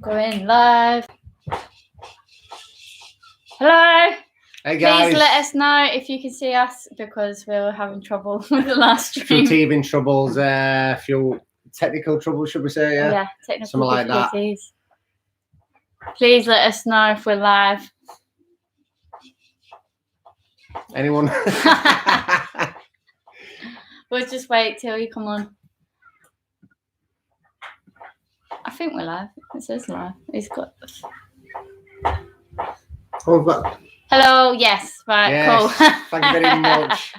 Going live. Hello. Hey guys. Please let us know if you can see us because we were having trouble with the last stream. Few teething troubles, few technical troubles, should we say? Yeah, technical something like that. difficulties. Please let us know if we're live. Anyone? We'll just wait till you come on. I think we're live. It says live. It's got. Oh, but... Hello. Yes. Right. Yes, Cool. thank you very much.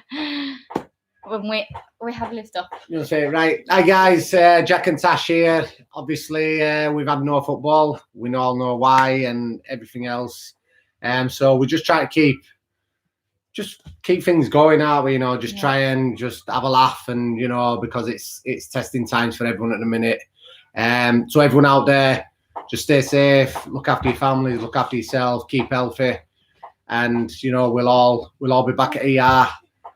When we have lift off. You'll say it right. Hi guys, Jack and Tash here. Obviously, we've had no football. We all know why and everything else. So we just try to keep things going, aren't we? You know, just try and just have a laugh, and you know, because it's testing times for everyone at the minute. So everyone out there, just stay safe, look after your families, look after yourself, keep healthy, and you know, we'll all be back at ER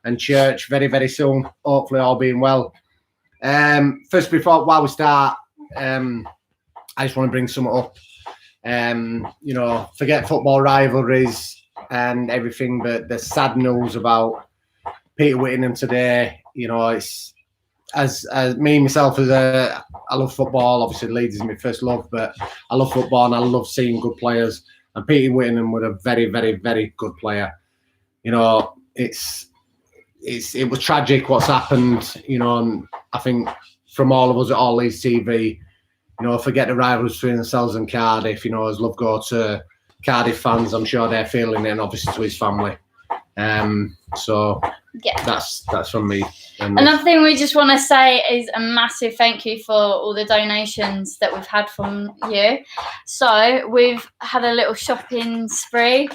and church very, very soon. Hopefully, all being well. First, while we start, I just want to bring something up. You know, forget football rivalries and everything, but the sad news about Peter Whittingham today. You know, it's as me myself I love football. Obviously, Leeds is my first love, but I love football and I love seeing good players. And Peter Whittingham was a very, very, very good player. You know, it was tragic what's happened. You know, and I think from all of us at All Leeds TV, you know, forget the rivalries between themselves and Cardiff. You know, as love go to Cardiff fans, I'm sure they're feeling it, and obviously to his family. So yeah, that's from me. Another thing we just want to say is a massive thank you for all the donations that we've had from you. So we've had a little shopping spree,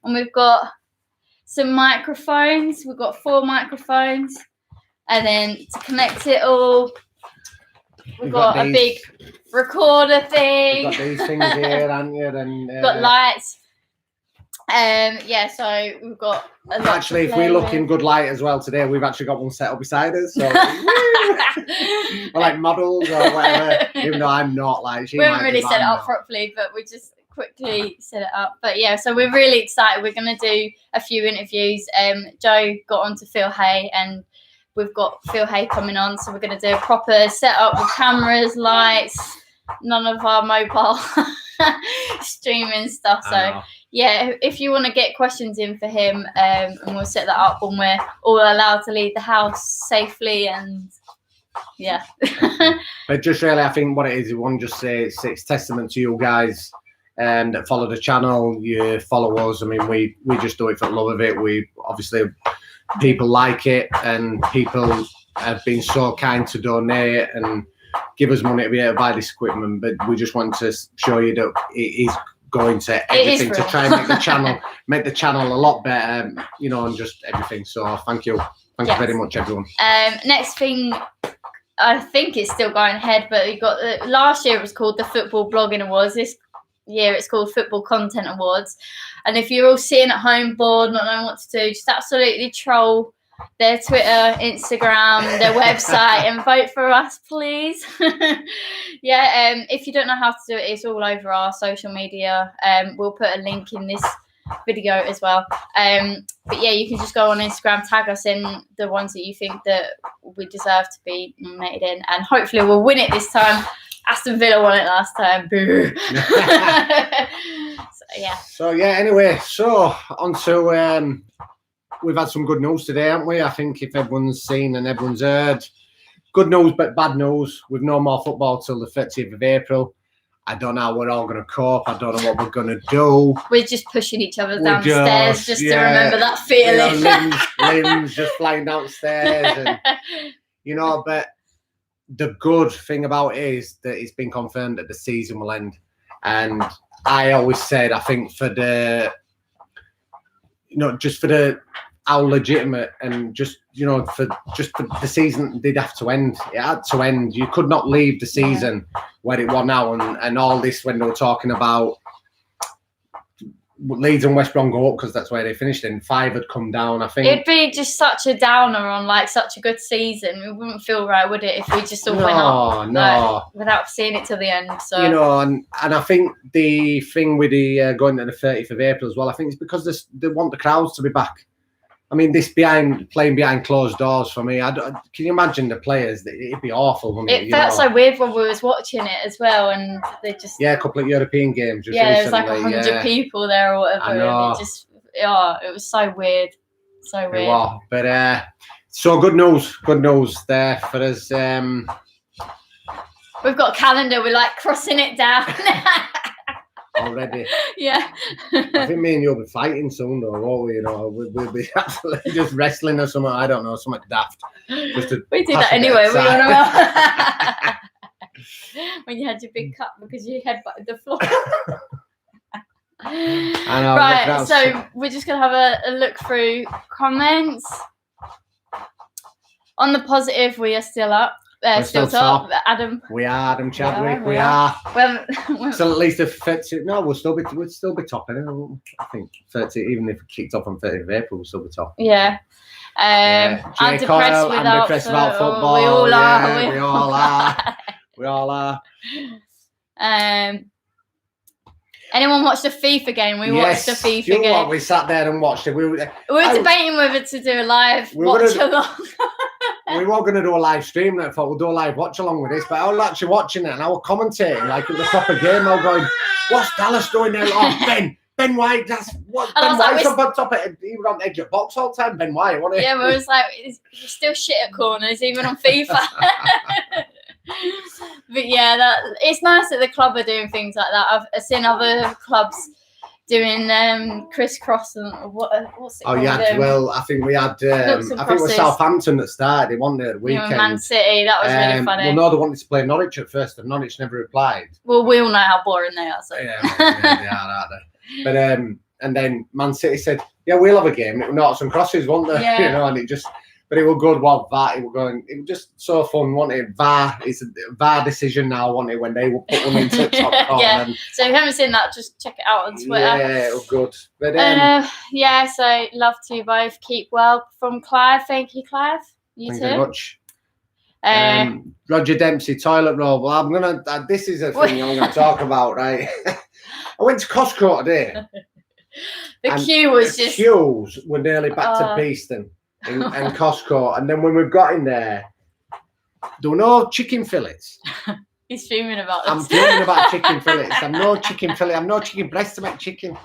and we've got some microphones. We've got 4 microphones, and then to connect it all, we've got a big recorder thing. You've got these things here, haven't you? And got lights. Yeah, so we've got a lot. Actually, if we look in good light as well today, we've actually got one set up beside us. So we're like models or whatever. Even though I'm not, like, we haven't really set it up properly, but we just quickly set it up. But yeah, so we're really excited. We're going to do a few interviews. Joe got on to Phil Hay, and we've got Phil Hay coming on, so we're going to do a proper setup with cameras, lights, none of our mobile streaming stuff. So yeah, if you want to get questions in for him, and we'll set that up when we're all allowed to leave the house safely. And yeah. But just really, I think what it is, we want to just say it's testament to you guys that follow the channel. You follow us. I mean, we just do it for the love of it. We obviously, people like it, and people have been so kind to donate and give us money to be able to buy this equipment. But we just want to show you that it is going to everything to try and make the channel a lot better, you know, and just everything. So thank you very much, everyone. Next thing, I think it's still going ahead, but you got last year it was called the Football Blogging Awards. This year it's called Football Content Awards. And if you're all sitting at home bored, not knowing what to do, just absolutely troll their Twitter, Instagram, their website, and vote for us, please. Yeah, if you don't know how to do it, it's all over our social media. We'll put a link in this video as well. But yeah, you can just go on Instagram, tag us in the ones that you think that we deserve to be nominated in, and hopefully we'll win it this time. Aston Villa won it last time. Boo. So yeah. Anyway, so on to we've had some good news today, haven't we? I think if everyone's seen and everyone's heard, good news but bad news. We've no more football till the 30th of April. I don't know how we're all going to cope. I don't know what we're going to do. We're just pushing each other downstairs just to remember that feeling. You know, limbs just flying downstairs. And, you know, but the good thing about it is that it's been confirmed that the season will end. And I always said, I think for the, you know, just for the, how legitimate and just, you know, for the season did have to end. It had to end. You could not leave the season where it was now and all this when they were talking about Leeds and West Brom go up because that's where they finished in. 5 had come down, I think. It'd be just such a downer on like such a good season. It wouldn't feel right, would it, if we just all went up like, without seeing it till the end? So you know, and I think the thing with the going to the 30th of April as well, I think it's because they want the crowds to be back. I mean, playing behind closed doors for me. Can you imagine the players? It'd be awful, wouldn't it? It felt so weird when we was watching it as well, and they just a couple of European games. Just there was recently, like 100 people there or whatever. I know. And it was so weird, so weird. Wow. But so good news there for us. We've got a calendar. We're like crossing it down. Already. Yeah. I think me and you'll be fighting soon, though, won't we? You know, we'll be absolutely just wrestling or something. I don't know, something daft. Just to we did that anyway. We on about when you had your big cut because you headbutted the floor. I know, right, so we're just gonna have a look through comments. On the positive, we are still up. Still top. Adam. We are Adam Chadwick. We are. Well, so at least if 30, no, we'll still be top. I think 30. Even if we kicked off on 30th of April, we'll still be top. Yeah. I'm depressed about football. We all are. Yeah, we all are. We all are. Anyone watch the FIFA game? We watched the FIFA game. What? We sat there and watched it. We were debating whether to do a live watch along. We were going to do a live stream, and I thought we'll do a live watch along with this, but I was actually watching it and I was commentating like it was a proper game. I was going, "What's Dallas doing there?" Oh, Ben White, that's what Ben White's up on top of it. He was on the edge of box all the time, Ben White, wasn't he? Yeah, but it was like, he's still shit at corners, even on FIFA. But yeah, it's nice that the club are doing things like that. I've seen other clubs doing crisscross and what's it called? Well, I think we had. I think it was Southampton that started. It wasn't it, the weekend. Man City, that was really funny. Well, no, they wanted to play Norwich at first, and Norwich never replied. Well, we all know how boring they are. So. Yeah, they are, aren't they? But and then Man City said, "Yeah, we'll have a game. It was not some crosses, won't there?" Yeah. You know, and it just. But it was good. What VAR? It was just so fun, wasn't it? VAR. It's a VAR decision now, wasn't it? When they will put one into the top corner. Yeah. So if you haven't seen that, just check it out on Twitter. Yeah, it was good. But yeah. So love to you both. Keep well from Clive. Thank you, Clive. You too. Thank you very much. Roger Dempsey toilet roll. Well, I'm gonna. This is a thing I'm gonna talk about, right? I went to Costco today. The queues were nearly back to Beeston. And Costco, and then when we've got in there were no chicken fillets. He's fuming about this. I'm fuming about chicken fillets. I'm no chicken fillet. I'm no chicken breast to make chicken.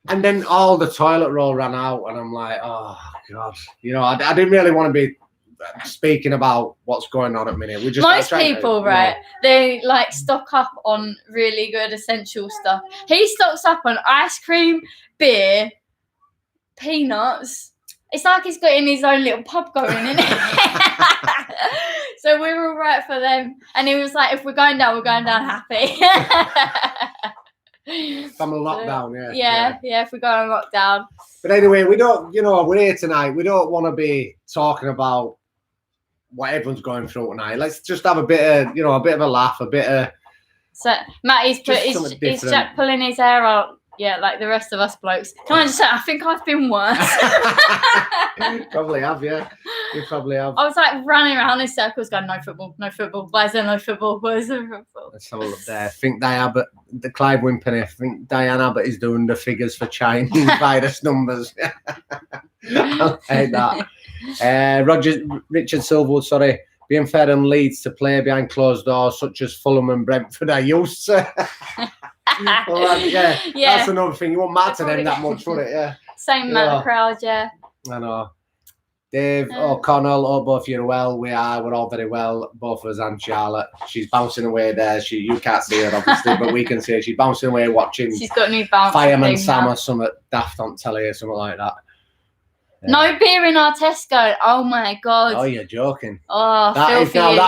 And then all the toilet roll ran out, and I'm like, oh god, you know, I didn't really want to be speaking about what's going on at the minute. We just most people, right? They like stock up on really good essential stuff. He stocks up on ice cream, beer, peanuts. It's like he's got in his own little pub going, isn't it? So we were all right for them. And he was like, if we're going down happy. From a lockdown, Yeah, if we go on lockdown. But anyway, we don't, you know, we're here tonight. We don't want to be talking about what everyone's going through tonight. Let's just have a bit of, you know, a bit of a laugh, a bit of... So, Matt, he's Jack pulling his hair out. Yeah, like the rest of us blokes. Can I just say, I think I've been worse. Probably have, yeah. You probably have. I was like running around in circles going, no football. Why is there no football? Let's have a look there. I think the Clive Wimpenny, I think Diane Abbott is doing the figures for Chinese virus numbers. I'll take that. Richard Silverwood, being fair on Leeds to play behind closed doors, such as Fulham and Brentford are used to. Well, yeah, that's another thing. You won't matter to them that much, would it? Yeah. Same amount of crowd, yeah. I know. Dave, Conor, both of you are well. We're all very well. Both of us and Charlotte. She's bouncing away there. You can't see her, obviously, but we can see her. She's bouncing away watching. She's got a new bounce. Fireman Sam or something daft on telly or something like that. Yeah. No beer in our Tesco. Oh my god. Oh, you're joking. Oh, that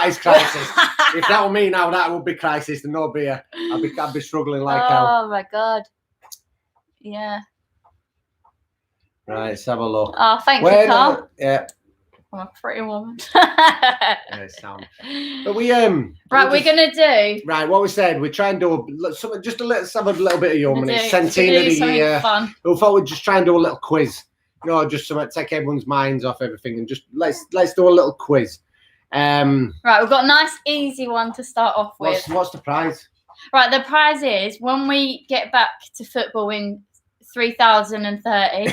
is crisis. If that were me now, that would be crisis. And no beer, I'd be struggling like hell. Oh my god. Yeah. Right, let's have a look. Oh, thank you, Carl. Yeah. I'm a pretty woman. Yeah, sound. But we right, we're gonna do. Right, what we said, we try and do just a little, have a little bit of humour. It's centenary of the year. Fun. We thought we'd just try and do a little quiz. You know, just to take everyone's minds off everything, and just let's do a little quiz. Right, we've got a nice easy one to start off with. What's the prize? Right, the prize is when we get back to football in 3030.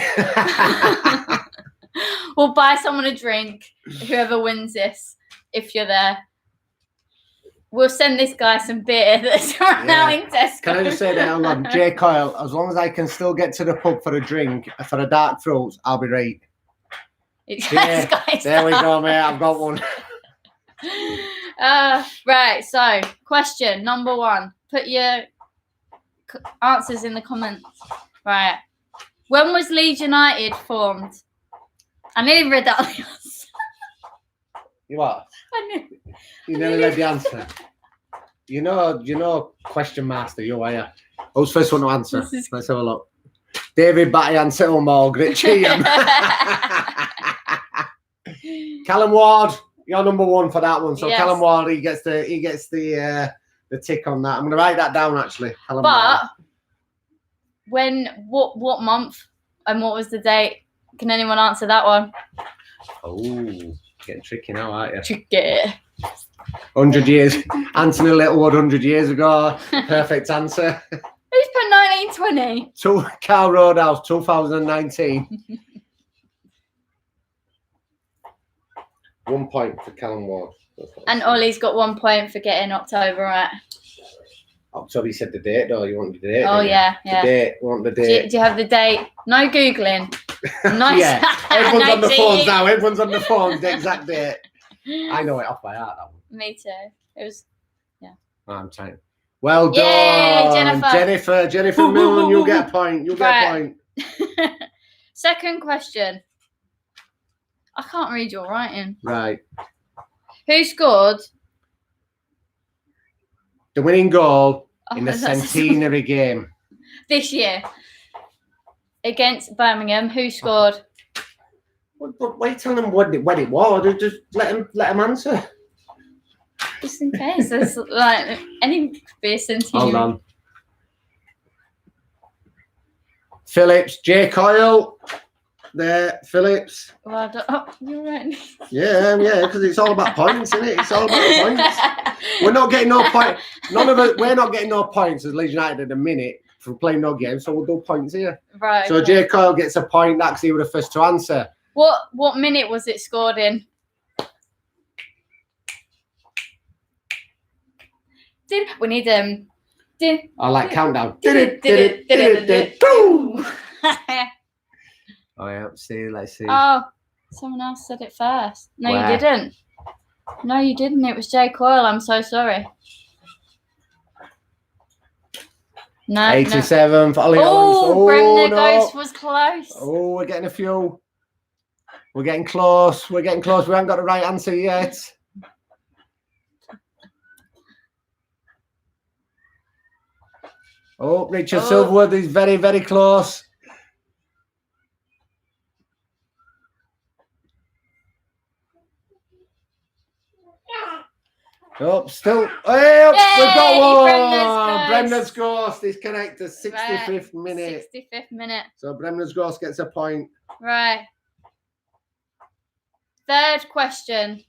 We'll buy someone a drink, whoever wins this, if you're there. We'll send this guy some beer that's run out in Tesco. Can I just say that, hold on, J. Coyle, as long as I can still get to the pub for a drink, for a dark fruits, I'll be right. There we go, mate, I've got one. Right, so question number 1. Put your answers in the comments. Right. When was Leeds United formed? I nearly read that on the answer. You what? I knew. You nearly read the answer. You know, question master, you are you? Who's first one to answer? Let's have a look. David Batty and Cyril Margaret Cheatham. Callum Ward, you're number 1 for that one. So yes. Callum Ward, he gets the tick on that. I'm going to write that down actually. Callum Ward. What month and what was the date? Can anyone answer that one? Oh, getting tricky now, aren't you? Tricky. 100 years. Anthony Littlewood, 100 years ago. Perfect answer. Who's put 1920? Carl Roadhouse, 2019. 1 point for Callum Ward. And Ollie's got 1 point for getting October right. October, you said the date though. You want the date? Oh, yeah. The date. You want the date. Do you have the date? No Googling. Nice. Yeah. Everyone's on the phones now. Everyone's on the phones. The exact date. I know it off by heart, that one. Me too. It was, yeah. Oh, I'm trying. Well done. Yay, Jennifer Millen, you'll get a point. You'll get a point. Second question. I can't read your writing. Right. Who scored the winning goal in the centenary game this year against Birmingham? Who scored? Wait, tell them when it was. Just let them answer. Just in case there's like any be centenary. Hold on. Phillips, J. Coyle. There, Phillips. Well, you're right. Yeah, because it's all about points, isn't it? It's all about points. We're not getting no point. None of us. We're not getting no points as Leeds United at the minute for playing no games. So we'll do points here. Right. So J. Coyle gets a point. That's he was the first to answer. What minute was it scored in? We need I like countdown. Boom. Oh yeah, let's see. Oh, someone else said it first. No, you didn't. No, you didn't. It was J. Coyle. I'm so sorry. No. 87 for Ollie. Oh, Bremner Ghost was close. Oh, we're getting a few. We're getting close. We haven't got the right answer yet. Oh, Richard Silverwood is very, very close. Oh, still. Oh, we've got one. Bremner's Ghost is connected. 65th minute. 65th minute. So Bremner's Ghost gets a point. Right. Third question.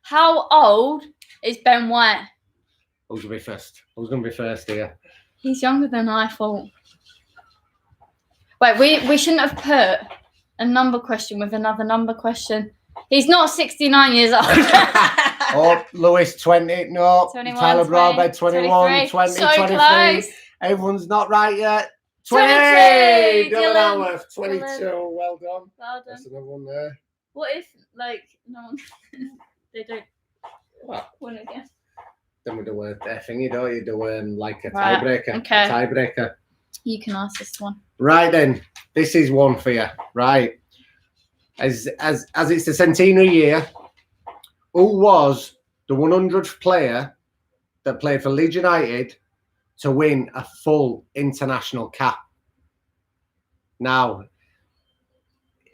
How old is Ben White? Who's going to be first here? He's younger than I thought. Wait, we shouldn't have put a number question with another number question. He's not 69 years old. Oh, Lewis, 20. No. 21, Tyler Broadbent, 21, 23. 20, so 23. Close. Everyone's not right yet. 20. Dylan Alworth, 22. Well done. Well done. That's another one there. What if, like, no one, they don't win again? Then we do a thingy, don't you? Do like a tiebreaker. Okay. A tiebreaker. You can ask this one. Right then. This is one for you. Right. As it's the centenary year, who was the 100th player that played for Leeds United to win a full international cap? Now,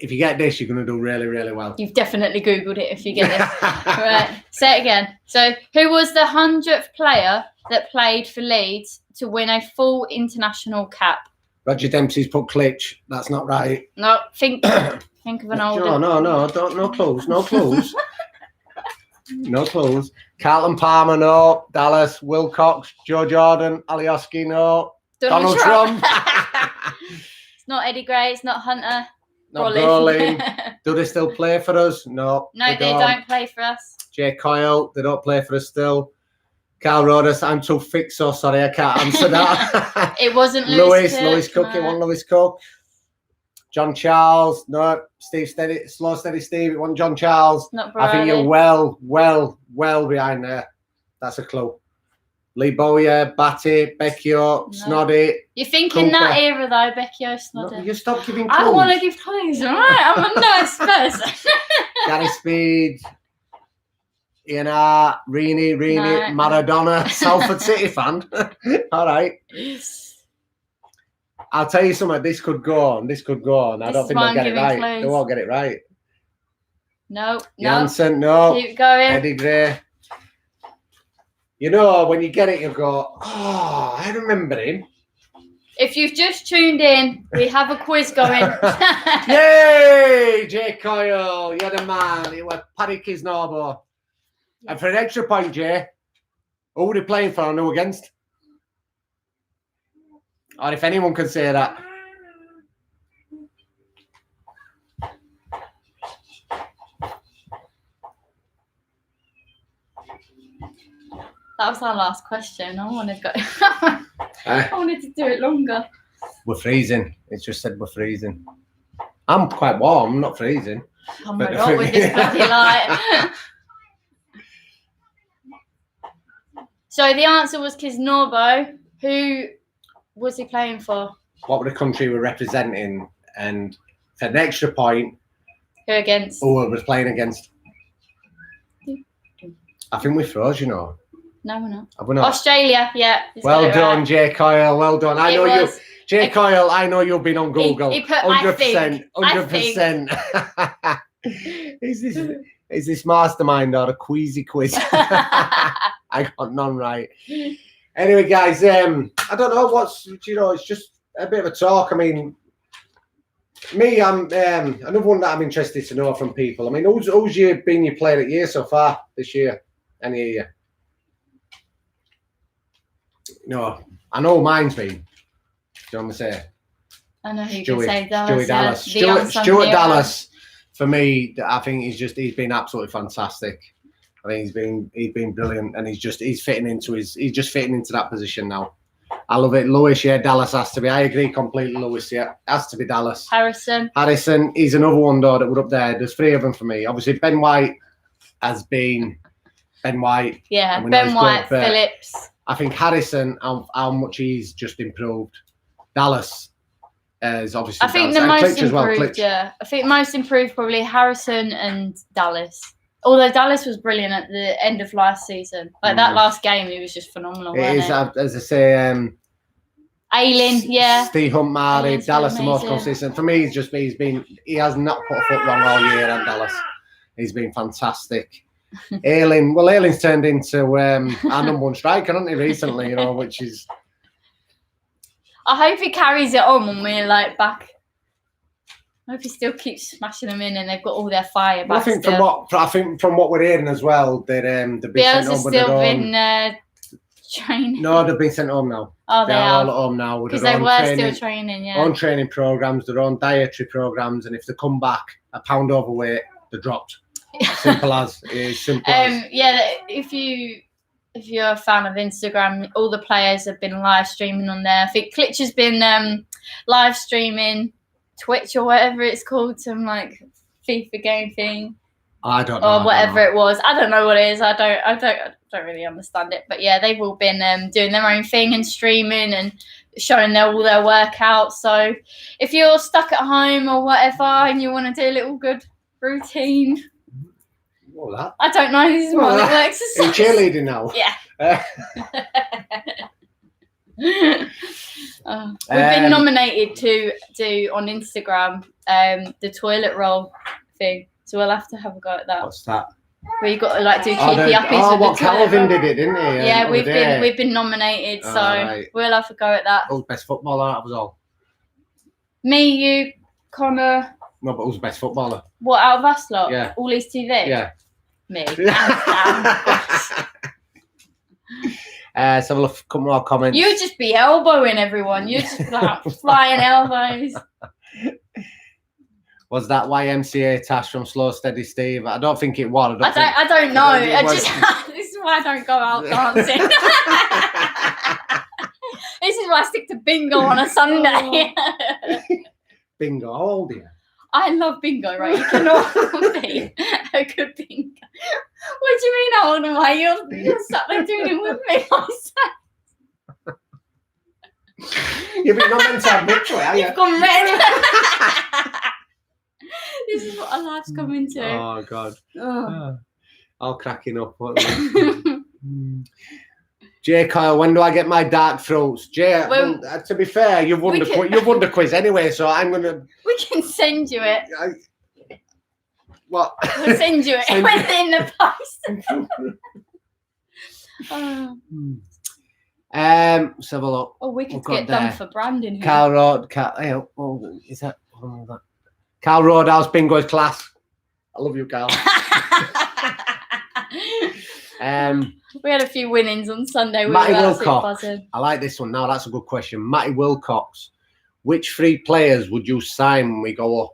if you get this, you're going to do really, really well. You've definitely Googled it if you get this. Right, say it again. So, who was the 100th player that played for Leeds to win a full international cap? Roger Dempsey's put Klitsch. That's not right. No, think of an older. No, don't, no clues. No clues. Carlton Palmer, no. Dallas, Wilcox, Joe Jordan, Alioski, no. Donald Trump. It's not Eddie Gray, it's not Hunter. Not Brolin. Do they still play for us? No. No, they don't play for us. Jay Coyle, they don't play for us still. Carl Rodas, I'm too thick, so sorry, I can't answer that. It wasn't Lewis Cook, it wasn't Lewis Cook. John Charles, no. Steve Steady, Slow Steady Steve, it wasn't John Charles. Not I think you're well behind there. That's a clue. Lee Bowyer, Batty, Becchio, Snoddy. You think in that era though, Becchio, Snoddy? No, you stop giving clues. I don't want to give clues, all right? I'm a nice person. Gary Speed, Ian Hart, Reedy, Maradona, Salford City fan. All right. I'll tell you something. This could go on. I don't think they'll get it right. Clues. They won't get it right. No. Jansen, no. Keep going. Eddie Gray. You know, when you get it, you go, oh, I remember him. If you've just tuned in, we have a quiz going. Yay, Jay Coyle. You're the man. You were Paddy Kisnorbo. And for an extra point, Jay, who were they playing for and who against? Or if anyone can say that. That was our last question. I wanted to do it longer. We're freezing. It's just said we're freezing. I'm quite warm. I'm not freezing. Oh my God, with this bloody light. So the answer was Kisnorbo. Who was he playing for? What were the country we're representing? And for an extra point. Who against? Who was playing against? I think we froze, you know. No, we're not. Have we not? Australia, yeah. Well done, right. Jay Coyle. Well done. I know you, Jay Coyle. I know you've been on Google. He put 100%. 100%. Is this mastermind or a queasy quiz? I got none right. Anyway, guys, I don't know it's just a bit of a talk. I mean, me, I'm another one that I'm interested to know from people. I mean, who's been your player of the year so far this year? Any of you? No, I know mine's been. Do you want me to say? I know who you can say Dallas. Dallas. Stuart Dallas, for me, I think he's been absolutely fantastic. I think he's been brilliant, and he's fitting into that position now. I love it. Lewis, yeah, Dallas has to be. I agree completely, Lewis, yeah. Has to be Dallas. Harrison, he's another one though that we're up there. There's three of them for me. Obviously, Ben White has been Ben White. Yeah, Ben White, Phillips. I think Harrison, how much he's just improved. Dallas is obviously. I think the most improved, yeah. I think most improved probably Harrison and Dallas. Although Dallas was brilliant at the end of last season, like that last game, he was just phenomenal. It is, as I say, Aylin, yeah. Steve Hunt, Marty, Dallas, the most consistent. For me, he has not put a foot wrong all year at Dallas. He's been fantastic. Aylin's turned into our number one striker, hasn't he, recently, you know, which is... I hope he carries it on when we're, like, back. I hope he still keeps smashing them in and they've got all their fire back. I think from what we're hearing as well, that they've been sent home with their own... training. No, they've been sent home now. Oh, they are all at home now. Because they were still training, yeah. Own training programs, their own dietary programs, and if they come back a pound overweight, they're dropped. Simple as. Yeah, if you're a fan of Instagram, all the players have been live streaming on there. I think Klitsch has been live streaming Twitch or whatever it's called, some like FIFA game thing. I don't know. Or whatever it was. I don't know what it is. I don't really understand it. But yeah, they've all been doing their own thing and streaming and showing all their workouts. So if you're stuck at home or whatever and you want to do a little good routine. What that? I don't know. This is my little exercise. Are you cheerleading now? Yeah. We've been nominated to do on Instagram the toilet roll thing. So we'll have to have a go at that. What's that? Where you got to like do keepy uppies. Oh, with what the toilet Calvin roll. did it, didn't he? Yeah, we've been nominated, so right. we'll have a go at that. Who's best footballer? That was all. Me, you, Conor. No, but who's the best footballer? What, out of us lot? Yeah. All Leeds TV? Yeah. Me. Let's have a look, a couple more comments. You'd just be elbowing everyone. You'd just be like flying elbows. Was that YMCA Tash from Slow Steady Steve? I don't think it was. I don't know. This is why I don't go out dancing. This is why I stick to bingo on a Sunday. Bingo. How old are you? I love bingo, right? You cannot be a good bingo. What do you mean how old am I? You're sat there doing it with me. You've been not meant to admit to it, are you? You've gone red. This is what our life's coming to. Oh, God. Oh. All cracking up. Jay Kyle, when do I get my dark throats? Jay, well, to be fair, you've won the quiz anyway, so I'm going to... We can send you it. What? We'll send you it in the post. Let's have a look. Oh, we could get done for branding here. Carl Road, is that? Carl Roadhouse bingo's class. I love you, Carl. We had a few winnings on Sunday. Matty Wilcox. I like this one now. That's a good question. Matty Wilcox. Which 3 players would you sign when we go up?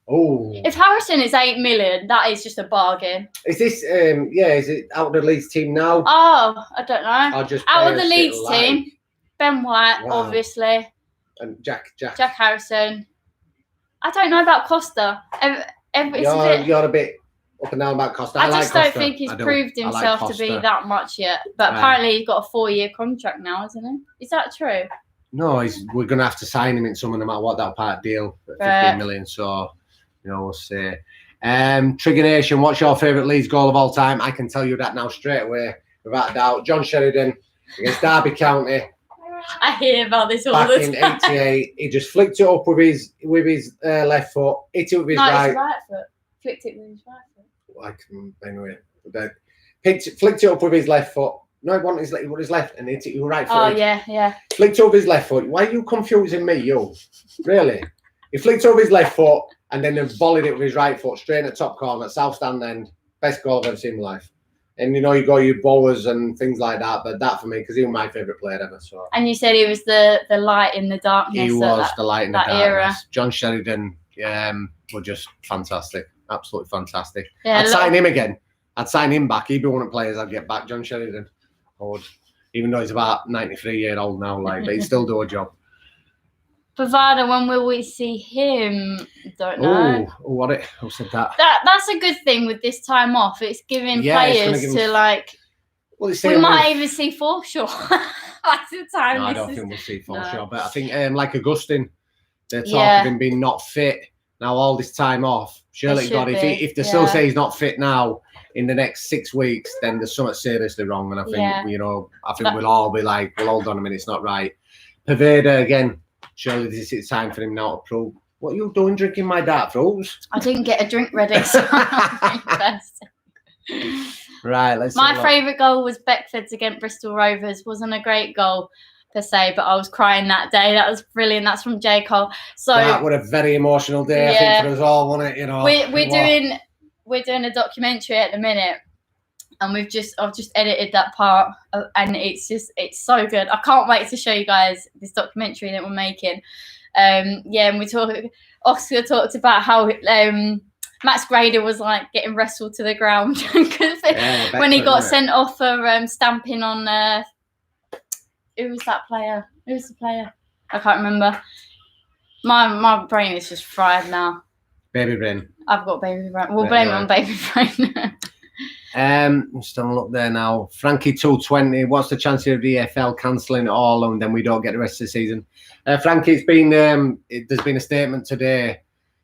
Oh. If Harrison is 8 million, that is just a bargain. Is this? Is it out of the Leeds team now? Oh, I don't know. Or just out of the Leeds team, Ben White, obviously, and Jack Harrison. I don't know about Costa. You're a bit up and down about Costa. I just don't think he's proved himself to be that much yet. But apparently he's got a 4-year contract now, isn't he? Is that true? No, we're going to have to sign him in summer no matter what, that part deal at 15 million. So, we'll see. Trigger Nation, what's your favourite Leeds goal of all time? I can tell you that now straight away, without a doubt. John Sheridan against Derby County. I hear about this all back the in time. '88. He just flicked it up with his left foot, hit it with his right. His right foot. Flicked it with his right foot. Anyway, flicked it up with his left foot. No, it wasn't his left, and hit it with his right foot. Oh, yeah. Flicked it up his left foot. Why are you confusing me, you? Really? He flicked up his left foot and then volleyed it with his right foot straight at top corner, south stand end. Best goal I've ever seen in my life. And you got your Bowers and things like that, but that for me, because he was my favourite player ever. So. And you said he was the light in the darkness. He was the light in the darkness. Era. John Sheridan were just fantastic, absolutely fantastic. Yeah, I'd sign him again. I'd sign him back. He'd be one of the players I'd get back. John Sheridan, I would, even though he's about 93-year-old now, but he'd still do a job. Bavada, when will we see him? Don't know. Who said that? That's a good thing with this time off. It's giving players to like. Well, we might even see Forshaw. That's the time. No, I don't think we'll see Forshaw, but I think like Augustine, they're talking of him being not fit now. All this time off, surely God, if they still say he's not fit now in the next 6 weeks, then there's something seriously wrong. And I think I think we'll all be like, well, hold on a minute, it's not right. Paveda again. Surely this is time for him now to prove. What are you doing drinking my dark throats? I didn't get a drink ready, so Right, let's my favourite goal was Beckford's against Bristol Rovers. Wasn't a great goal per se, but I was crying that day. That was brilliant. That's from J. Cole. So that was a very emotional day, I think, for us all, wasn't it? We're doing a documentary at the minute. And I've just edited that part, and it's so good. I can't wait to show you guys this documentary that we're making. And Oscar talked about how Max Grader was like getting wrestled to the ground when he got sent off for stamping on. Who was that player? Who's the player? I can't remember. My brain is just fried now. Baby brain. I've got baby brain. We'll blame it on baby brain. Just having a look there now. Frankie 220. What's the chance of the EFL cancelling it all and then we don't get the rest of the season? Frankie, it's been there's been a statement today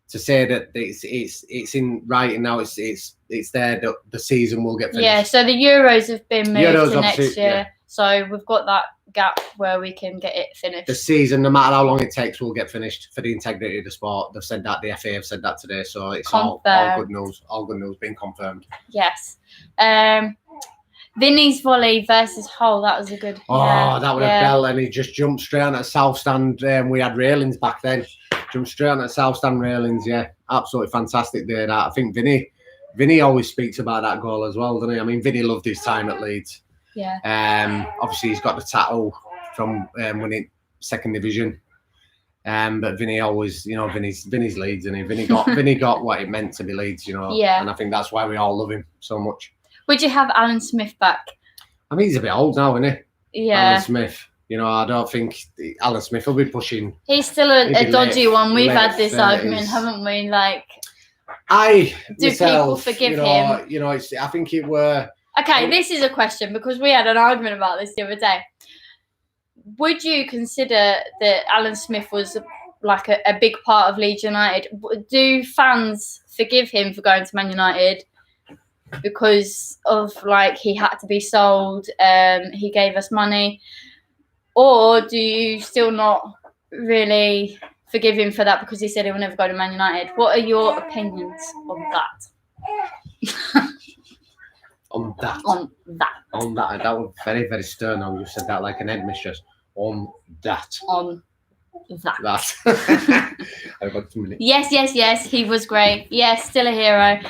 to say that it's in writing now. It's there that the season will get finished. Yeah. So the Euros have been moved to next year. Yeah. So we've got that gap where we can get it finished. The season, no matter how long it takes, will get finished for the integrity of the sport. They've said that. The FA have said that today. So it's all good news. All good news being confirmed. Yes. Vinny's volley versus Hull. That was a good. Oh, that was a bell, and he just jumped straight on that south stand. We had railings back then. Jumped straight on that south stand railings. Yeah, absolutely fantastic day. That I think Vinny always speaks about that goal as well, doesn't he? I mean, Vinny loved his time at Leeds. Yeah. Obviously, he's got the tattoo from winning second division. But Vinny always, Vinny's Leeds, and Vinny got what it meant to be Leeds, Yeah. And I think that's why we all love him so much. Would you have Alan Smith back? I mean, he's a bit old now, isn't he? Yeah. Alan Smith. I don't think Alan Smith will be pushing. He's still a dodgy one. We've had this 30s. argument, haven't we? Like, do people forgive him? I think it were. Okay, this is a question because we had an argument about this the other day. Would you consider that Alan Smith was like a big part of Leeds United? Do fans forgive him for going to Man United because of he had to be sold? He gave us money, or do you still not really forgive him for that because he said he will never go to Man United? What are your opinions on that? On that. That was very, very stern. You said that like an headmistress. On that. Yes, he was great. Yes, still a hero.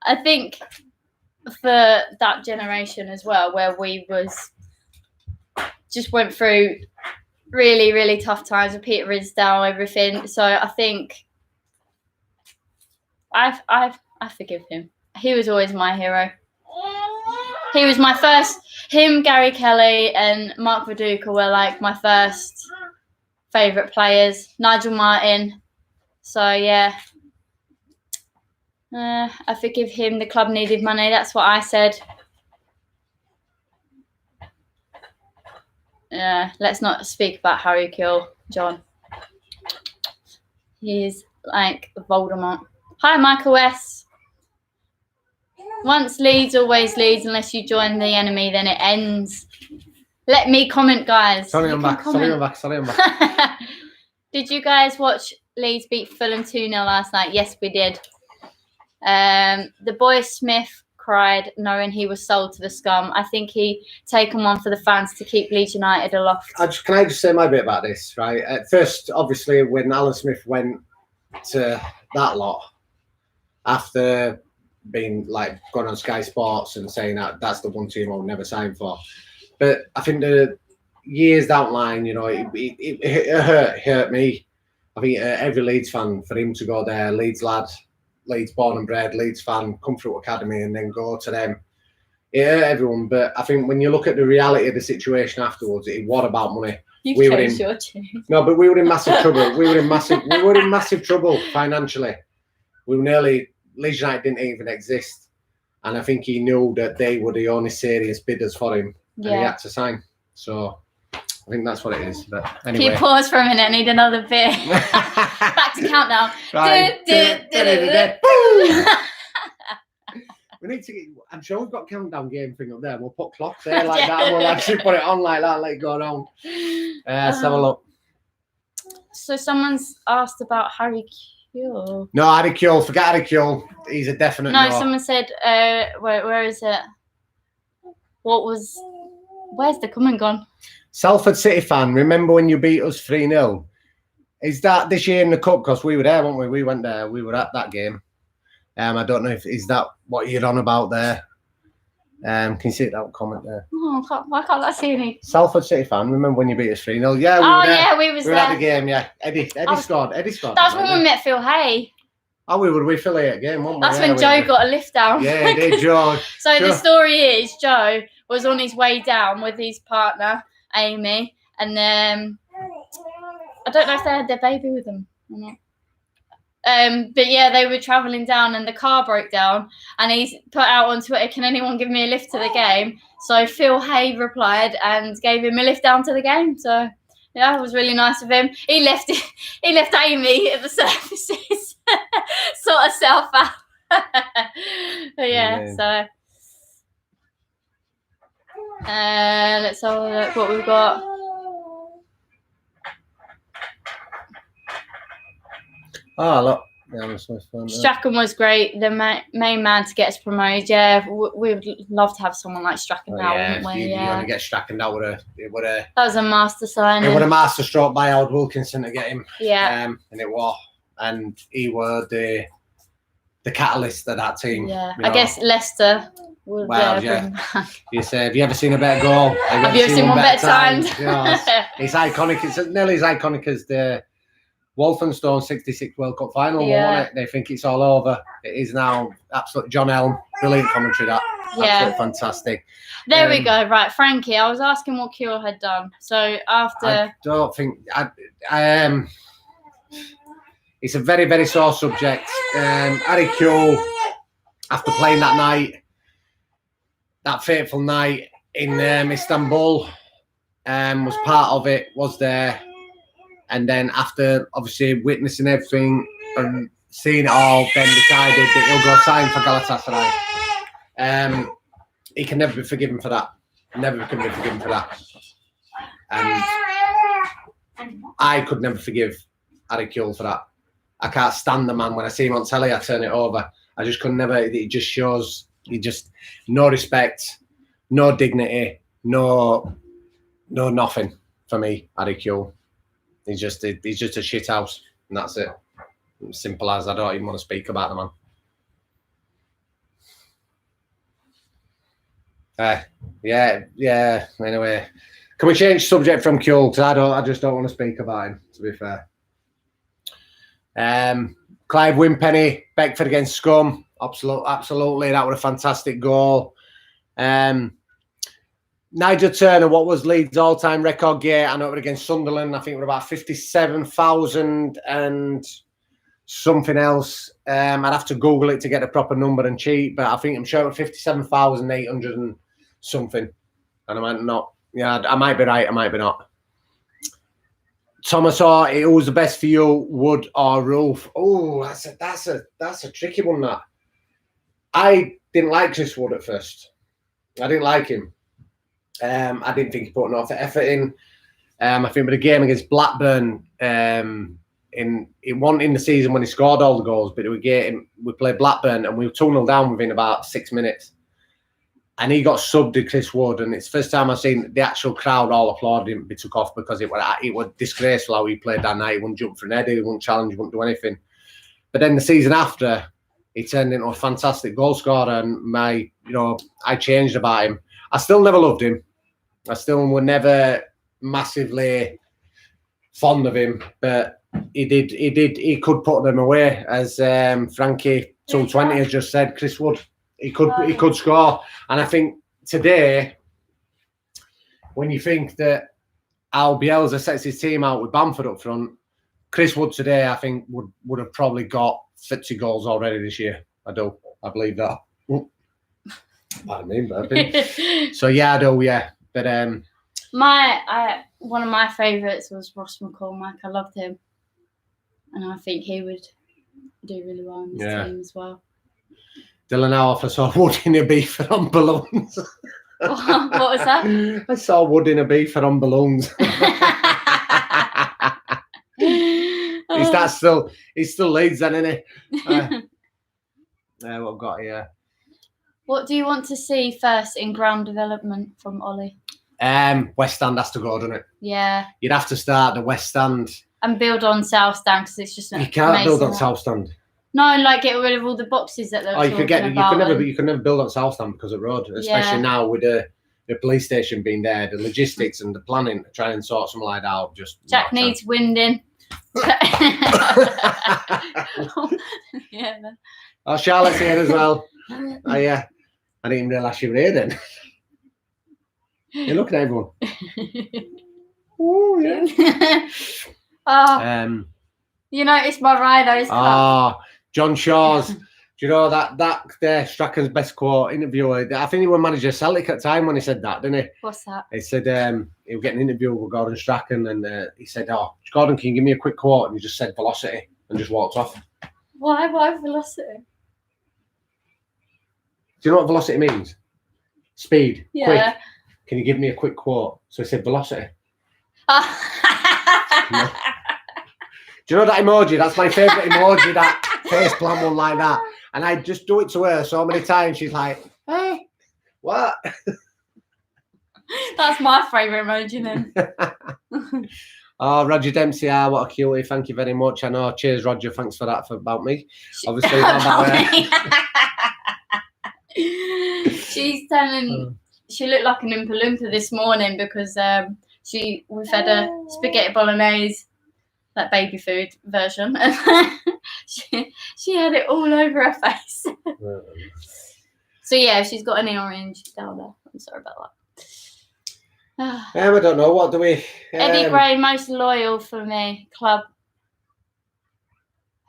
I think for that generation as well, where we just went through really, really tough times with Peter Ridsdale, everything. So I think I forgive him. He was always my hero. He was my first. Him, Gary Kelly, and Mark Viduka were like my first favourite players. Nigel Martin. So yeah, I forgive him. The club needed money. That's what I said. Let's not speak about Harry Kill, John. He's like Voldemort. Hi, Michael S. Once Leeds, always Leeds. Unless you join the enemy, then it ends. Let me comment, guys. Sorry, I'm back. Did you guys watch Leeds beat Fulham 2-0 last night? Yes, we did. The boy Smith cried knowing he was sold to the scum. I think he taken one for the fans to keep Leeds United aloft. Can I just say my bit about this, right? At first, obviously, when Alan Smith went to that lot, after being gone on Sky Sports and saying that's the one team I would never sign for. But I think the years down the line, it hurt me. I think every Leeds fan, for him to go there, Leeds lad, Leeds born and bred, Leeds fan, come through academy and then go to them. It hurt everyone. But I think when you look at the reality of the situation afterwards, it was about money. We were in massive trouble. We were in massive trouble financially. We were nearly. Leeds United didn't even exist, and I think he knew that they were the only serious bidders for him, and he had to sign. So I think that's what it is. But anyway, can you pause for a minute? I need another beer. Back to countdown. We need to get. I'm sure we've got a countdown game thing up there. We'll put clocks there like that. And we'll actually put it on like that. Let it go around. Let's have a look. So someone's asked about Harry Kewell. No, Harry Kewell. Forget Harry Kewell. He's a definite no. Someone said, where is it? Where's the comment gone? Salford City fan, remember when you beat us 3-0? Is that this year in the cup? Because we were there, weren't we? We went there. We were at that game. I don't know if is that what you're on about there. Can you see that comment there? Oh, why can't I see any? Salford City fan, remember when you beat us 3-0? Yeah, we were there. Yeah, we was we were there. at the game, yeah. Eddie scored. Eddie scored. That's when we met Phil Hay. Oh, we were with Phil Hay at game, weren't we? That's when Joe got a lift down. Yeah, he did, Joe. So the story is Joe was on his way down with his partner, Amy, and I don't know if they had their baby with them or not. But yeah, they were travelling down and the car broke down, and he put out on Twitter, can anyone give me a lift to the game? So Phil Hay replied and gave him a lift down to the game. So yeah, it was really nice of him. He left Amy at the services, sort herself out. But yeah, so Let's have a look what we've got. Oh, look. Yeah, that's so fun. Strachan was great. The main man to get us promoted. Yeah, we would love to have someone like Strachan now, wouldn't we? You only get Strachan. That was a master signing. It would a master stroke by Howard Wilkinson to get him. Yeah. And it was, and he was the catalyst of that team. Yeah, I guess Leicester. You say, have you ever seen a better goal? Have you ever seen one better timed? It's iconic. It's nearly as iconic as the Walthamstow 66 World Cup final. Won it. They think it's all over. It is now. Absolutely. John Elm, brilliant commentary. That. Absolutely fantastic. There we go. Right, Frankie. I was asking what Kewell had done. So after, I don't think it's a very, very sore subject. Harry Kewell, after playing that night, that fateful night in Istanbul, was part of it. Was there. And then after obviously witnessing everything and seeing it all, then decided that he'll go sign for Galatasaray. He can never be forgiven for that. Never can be forgiven for that. And I could never forgive Harry Kewell for that. I can't stand the man. When I see him on telly, I turn it over. I just could never. It just shows no respect, no dignity, no nothing for me, Harry Kewell. He's just a shit house, and that's it. Simple as. I don't even want to speak about the man. Yeah. Anyway, can we change subject from Kewell? Because I just don't want to speak about him. To be fair. Clive Wimpenny, Beckford against Scum. Absolutely, that was a fantastic goal. Nigel Turner, what was Leeds' all-time record gear? I know it was against Sunderland. I think it was about 57,000 and something else. I'd have to Google it to get a proper number and cheat, but I'm sure it was 57,800 and something. And I might not. Yeah, I might be right. I might be not. Thomas, it was the best for you, Wood or Roof? Oh, that's a tricky one. That I didn't like Chris Wood at first. I didn't like him. I didn't think he put enough effort in. I think with the game against Blackburn, it wasn't in the season when he scored all the goals, but we played Blackburn and we were 2-0 down within about 6 minutes. And he got subbed to Chris Wood, and it's the first time I've seen the actual crowd all applaud him be took off because it was disgraceful how he played that night. He wouldn't jump for an header, he wouldn't challenge, he wouldn't do anything. But then the season after, he turned into a fantastic goal scorer, and I changed about him. I still never loved him. I still were never massively fond of him, but he could put them away, as Frankie 220 has just said. Chris Wood, he could score, and I think today, when you think that Al Bielsa sets his team out with Bamford up front, Chris Wood today, I think would have probably got 50 goals already this year. I believe that. Pardon me, but so yeah, I do, yeah. But one of my favourites was Ross McCormack. I loved him, and I think he would do really well in this team as well. Dylan Howarth, I saw Wood in a beaver on balloons. What was that? I saw Wood in a beaver on balloons. He's still Leeds then, isn't he? What I've got here. What do you want to see first in ground development from Ollie? West Stand has to go, doesn't it? Yeah. You'd have to start the West Stand. And build on South Stand, because it's just you can't build on South Stand. No, like get rid of all the boxes that they're you can never build on South Stand because of road, especially now with the police station being there, the logistics and the planning to try and sort something like that out. Jack needs winding. Yeah. Oh, Charlotte's here as well. I didn't even realise you were here then. You're looking at everyone. Oh, yeah. You know, it's my rhinos. John Shaw's. Do you know that Strachan's best quote interviewer? I think he was manager of Celtic at the time when he said that, didn't he? What's that? He said he was getting an interview with Gordon Strachan, and he said, "Oh, Gordon, can you give me a quick quote?" And he just said velocity and just walked off. Why velocity? Do you know what velocity means? Speed. Yeah. Quick. Can you give me a quick quote? So he said, velocity. No. Do you know that emoji? That's my favourite emoji, that face plant one like that. And I just do it to her so many times. She's like, hey, what? That's my favourite emoji then. Oh, Roger Dempsey, what a cutie. Thank you very much. I know. Cheers, Roger. Thanks for that about me. Obviously, it's not about her. She's turning, she looked like an Oompa Loompa this morning because we fed her spaghetti bolognese, that baby food version, and she had it all over her face. So yeah, she's got an orange down there. I'm sorry about that. I don't know. What do we? Eddie Gray, most loyal for me. Club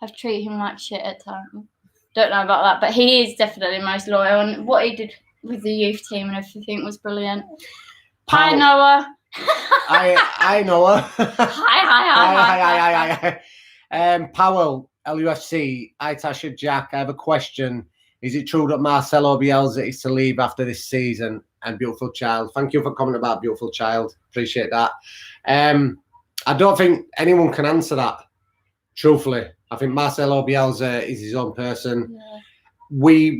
have treated him like shit at times. Don't know about that, but he is definitely most loyal. And what he did with the youth team and everything was brilliant. Hi, Noah. Hi, Noah. Hi. Powell, LUFC. Hi, Tasha, Jack. I have a question. Is it true that Marcelo Bielsa is to leave after this season? And Beautiful Child. Thank you for commenting about Beautiful Child. Appreciate that. I don't think anyone can answer that, truthfully. I think Marcelo Bielsa is his own person. Yeah.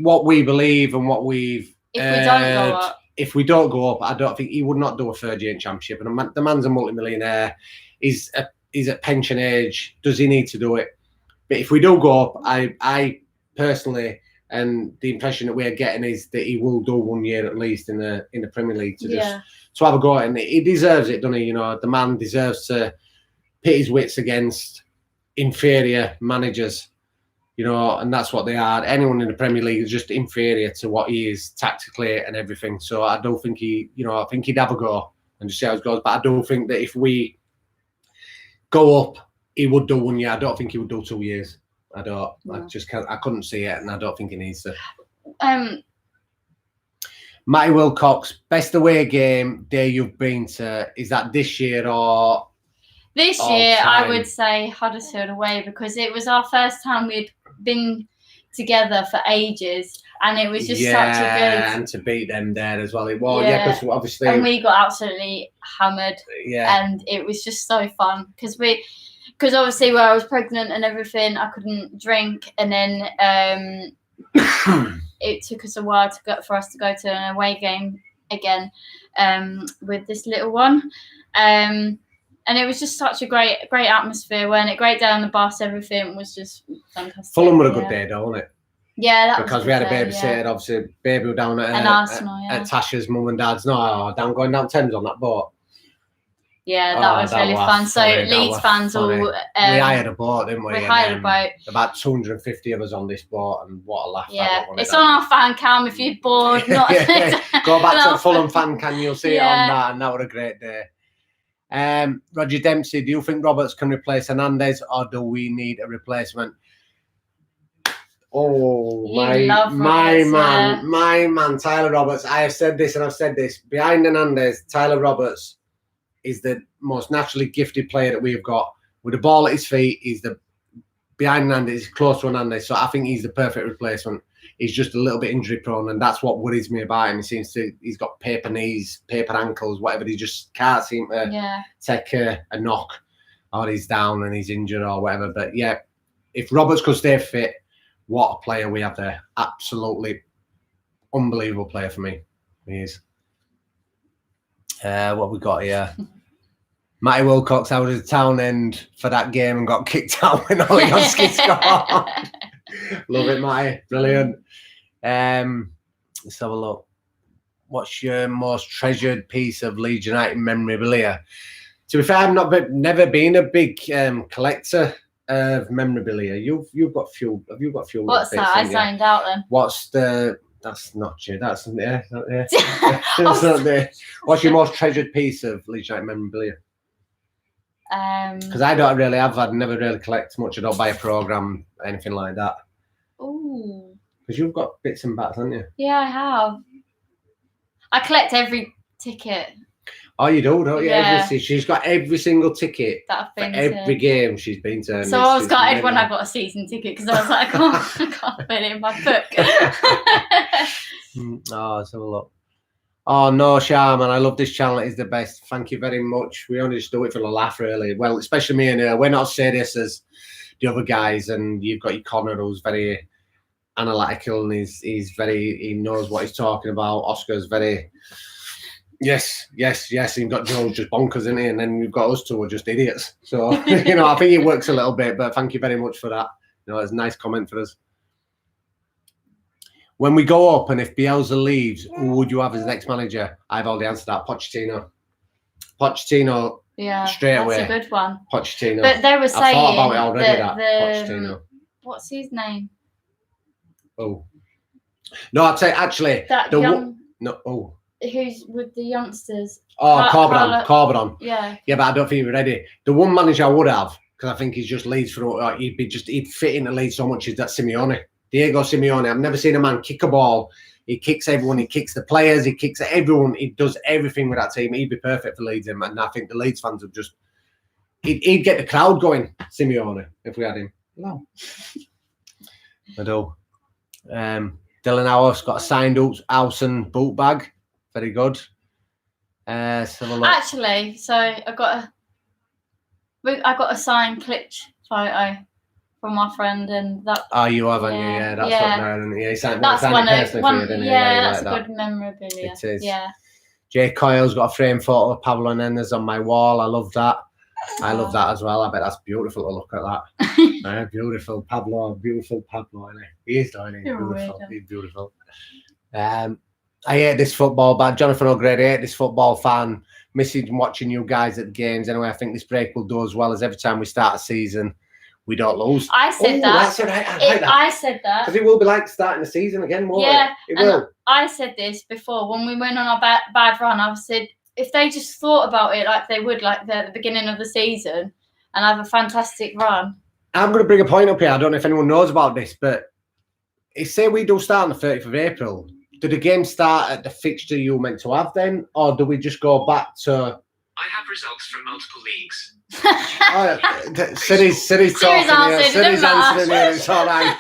What we believe and what we've if we don't go up, I don't think he would not do a third-year championship. And the man's a multimillionaire. He's at pension age. Does he need to do it? But if we do go up, I personally, and the impression that we're getting is that he will do 1 year at least in the Premier League to have a go at it. And he deserves it, doesn't he? You know, the man deserves to pit his wits against inferior managers. You know, and that's what they are. Anyone in the Premier League is just inferior to what he is tactically and everything. So I don't think I think he'd have a go and just see how it goes. But I do think that if we go up, he would do 1 year. I don't think he would do 2 years. I don't. No. I just can't. I couldn't see it, and I don't think he needs to. Matty Wilcox, best away game day you've been to, is that this year or? This year, I would say Huddersfield away, because it was our first time we'd been together for ages, and it was just such a good. And to beat them there as well. Well, because obviously. And we got absolutely hammered. Yeah. And it was just so fun because obviously where I was pregnant and everything, I couldn't drink, and then it took us a while for us to go to an away game again with this little one. And it was just such a great atmosphere, weren't it? Great day on the bus, everything was just fantastic. Fulham were a good day, don't it? Yeah, that because was we had a babysitter, obviously. Baby were down at Arsenal, at Tasha's mum and dad's. Going down Thames on that boat. Yeah, that was really fun. So Leeds fans all. We hired a boat, didn't we? We hired a boat. About 250 of us on this boat, and what a laugh! Yeah, it's on our fan cam. If you're bored, go back to the Fulham fan cam. You'll see it on that, and that was a great day. Roger Dempsey, do you think Roberts can replace Hernandez, or do we need a replacement? Oh, my man, Tyler Roberts. I have said this and I've said this. Behind Hernandez, Tyler Roberts is the most naturally gifted player that we've got. With the ball at his feet, behind Hernandez, he's close to Hernandez. So I think he's the perfect replacement. He's just a little bit injury prone, and that's what worries me about him. He's got paper knees, paper ankles, whatever. He just can't seem to take a knock, or he's down and he's injured or whatever. But yeah, if Roberts could stay fit, what a player we have there. Absolutely unbelievable player for me. He is. What we got here? Matty Wilcox, I was at Townend for that game and got kicked out when Olioski scored. Love it, Matty. Brilliant. Let's have a look. What's your most treasured piece of Leeds United memorabilia? To be fair, I've never been a big collector of memorabilia. You've got few. Have you got few? What's that? I signed out then. What's the? That's not true. That's not there. That's not there. What's your most treasured piece of Leeds United memorabilia? Because I don't really have. I'd never really collect much. I don't buy a program, anything like that. Ooh. Because you've got bits and bats, haven't you? Yeah, I have. I collect every ticket. Oh, you do, don't you? Yeah. She's got every single ticket that I've been for every game she's been to. So I was gutted when I got a season ticket because I was like, I can't fit it in my book. Let's have a look. Oh, no, Sharman, I love this channel. It is the best. Thank you very much. We only just do it for the laugh, really. Well, especially me and her. We're not serious as the other guys. And you've got your Conor, who's very analytical, and he knows what he's talking about. Oscar's very... Yes. And you've got Joe just bonkers, isn't he? And then you've got us two who are just idiots. So, I think it works a little bit, but thank you very much for that. It's a nice comment for us. When we go up and if Bielsa leaves, who would you have as next manager? I've already answered that. Pochettino. Yeah, straight away. That's a good one. Pochettino. But they were saying I thought about it already, Pochettino. What's his name? Oh. No, I'd say actually... Who's with the youngsters? Oh, Corbin. Yeah. Yeah, but I don't think we're ready. The one manager I would have, because I think he's just Leeds for... He'd fit into Leeds so much, is that Simeone. Diego Simeone. I've never seen a man kick a ball. He kicks everyone. He kicks the players. He kicks everyone. He does everything with that team. He'd be perfect for Leeds. And I think the Leeds fans would just... He'd get the crowd going, Simeone, if we had him. No. I do. Dylan Howarth's got a signed house and boot bag. Very good. Actually, so I got a signed Klitsch photo from my friend, and that. Oh, you haven't, yeah. That's what there, yeah. He signed, that's one of one. Yeah, that's a good memorabilia. It is. Yeah. Jay Coyle's got a framed photo of Pablo Hernandez on my wall. I love that. I love that as well. I bet that's beautiful to look at that. Beautiful Pablo, isn't he? He is, isn't he? Beautiful. He's beautiful. I hate this football, but Jonathan O'Grady, I hate this football fan. Missing watching you guys at the games. Anyway, I think this break will do as well as every time we start a season, we don't lose. I said that. I said that. Because it will be like starting the season again, won't it? It will. I said this before when we went on our bad run. I said, if they just thought about it like they would, like the beginning of the season, and have a fantastic run. I'm going to bring a point up here. I don't know if anyone knows about this, but say we do start on the 30th of April. Do the games start at the fixture you were meant to have then, or do we just go back to? I have results from multiple leagues. City's talking here. City's answering here. It's all right.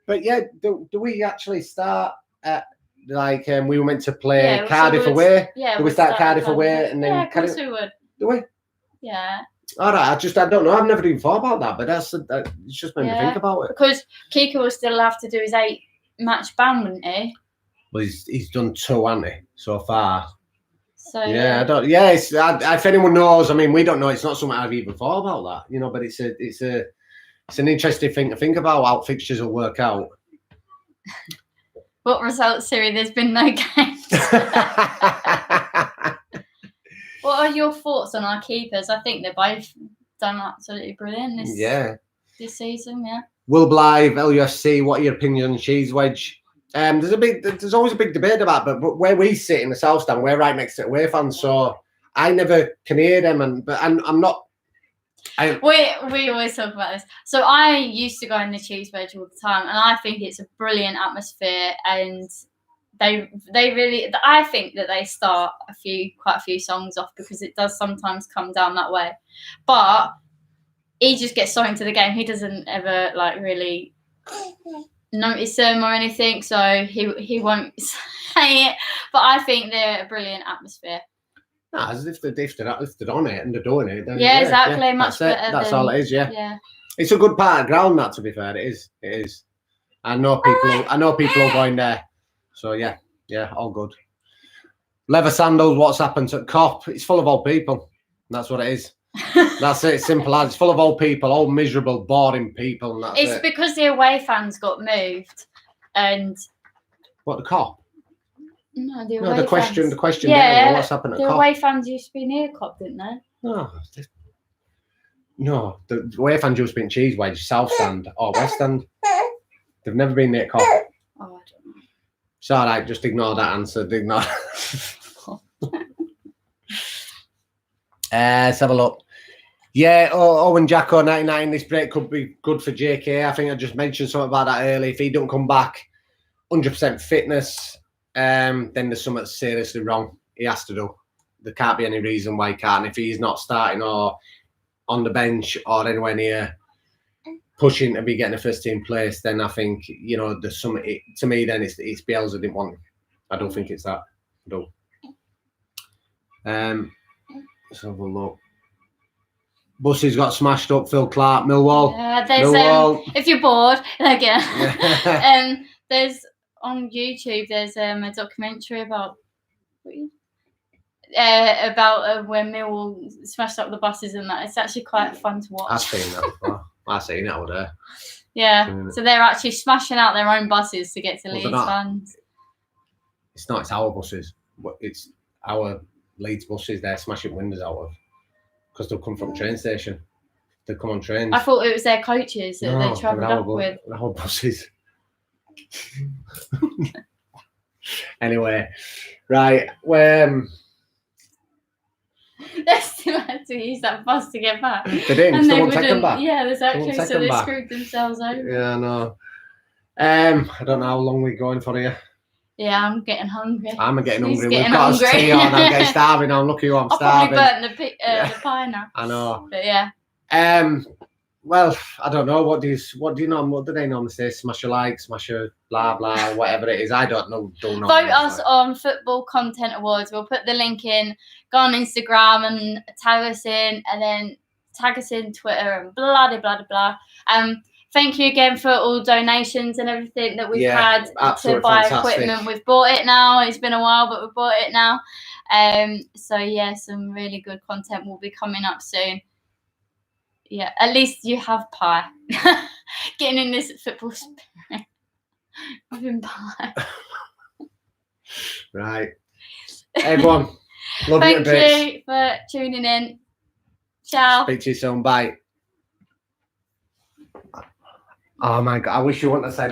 But yeah, do we actually start at like we were meant to play Cardiff away? Yeah. Do we start Cardiff away and then? Yeah, of course we would. Do we? Yeah. All right. I don't know. I've never even thought about that, but it's just made me think about it. Because Kiko will still have to do his 8-match ban, wouldn't he? Well, he's done 2, hasn't he, so far? So I don't. Yeah, if anyone knows, I mean, we don't know. It's not something I've even thought about that, but it's an interesting thing to think about how fixtures will work out. What results, Siri? There's been no games. What are your thoughts on our keepers? I think they've both done absolutely brilliant this season. Yeah. Will Blythe, LUFC, what are your opinions on Cheese Wedge? There's always a big debate about it, but where we sit in the South Stand, we're right next to away fans, so I never can hear them, but I'm not. We always talk about this. So I used to go in the Cheese Wedge all the time, and I think it's a brilliant atmosphere, and they really. I think that they start quite a few songs off because it does sometimes come down that way, but he just gets so into the game. He doesn't ever really notice them or anything, so he won't say it. But I think they're a brilliant atmosphere. No, as if they're on it and they're doing it. Then, exactly. Yeah, much better. That's all it is. Yeah. Yeah. It's a good part of the ground. That, to be fair, it is. I know people are going there. So yeah, all good. Leather sandals. What's happened to Cop? It's full of old people. That's what it is. That's it. Simple as. It's full of old people, old miserable, boring people. And that's it's because the away fans got moved, and what, the Cop? No, the question. Yeah, there, what's happened at the Cop? away fans used to be near Cop, didn't they? No, the away fans used to be in Cheese Wedge, South Stand or West Stand. They've never been near Cop. Oh, I don't know. It's all right. Just ignore that answer. Ignore. Let's have a look. Yeah, Owen Jacko 99. This break could be good for JK. I think I just mentioned something about that earlier. If he don't come back 100% fitness, then there's something seriously wrong. He has to do. There can't be any reason why he can't. If he's not starting or on the bench or anywhere near pushing to be getting a first team place, then I think there's something. To me, then it's Bielsa didn't want him. I don't think it's that. No. Let's have a look. Buses got smashed up. Phil Clark, Millwall. Yeah, there's Millwall. if you're bored again, there's on YouTube. There's a documentary about when Millwall smashed up the buses and that. It's actually quite fun to watch. I've seen that before. I've seen it over there. Yeah, so they're actually smashing out their own buses to get to Leeds fans. It's not. It's our buses. It's our Leeds buses. They're smashing windows out of because they'll come from train station. They come on trains. I thought it was their coaches that they travelled up with. Our buses. Anyway, right. They still had to use that bus to get back. They didn't. And Someone take them back. Yeah, exactly. So they screwed themselves over. Yeah, no. I don't know how long we're going for here. Yeah, I'm getting hungry. I'm getting hungry. We've got us tea on. I'm getting starving. I'm lucky I'm starving. I'll probably burn the pie now. I know. But yeah. Well, I don't know. What do they normally say? Smash a like, smash a blah blah, whatever it is. I don't know. Vote us on Football Content Awards. We'll put the link in. Go on Instagram and tag us in, and then tag us in Twitter and blah blah blah blah. Thank you again for all donations and everything that we've had to buy equipment. We've bought it now. It's been a while, but we've bought it now. So yeah, some really good content will be coming up soon. Yeah, at least you have pie. Getting in this football spirit. Having pie. Right. Everyone, love you a bit. Thank you for tuning in. Ciao. Speak to you soon. Bye. Oh my God, I wish you wouldn't have said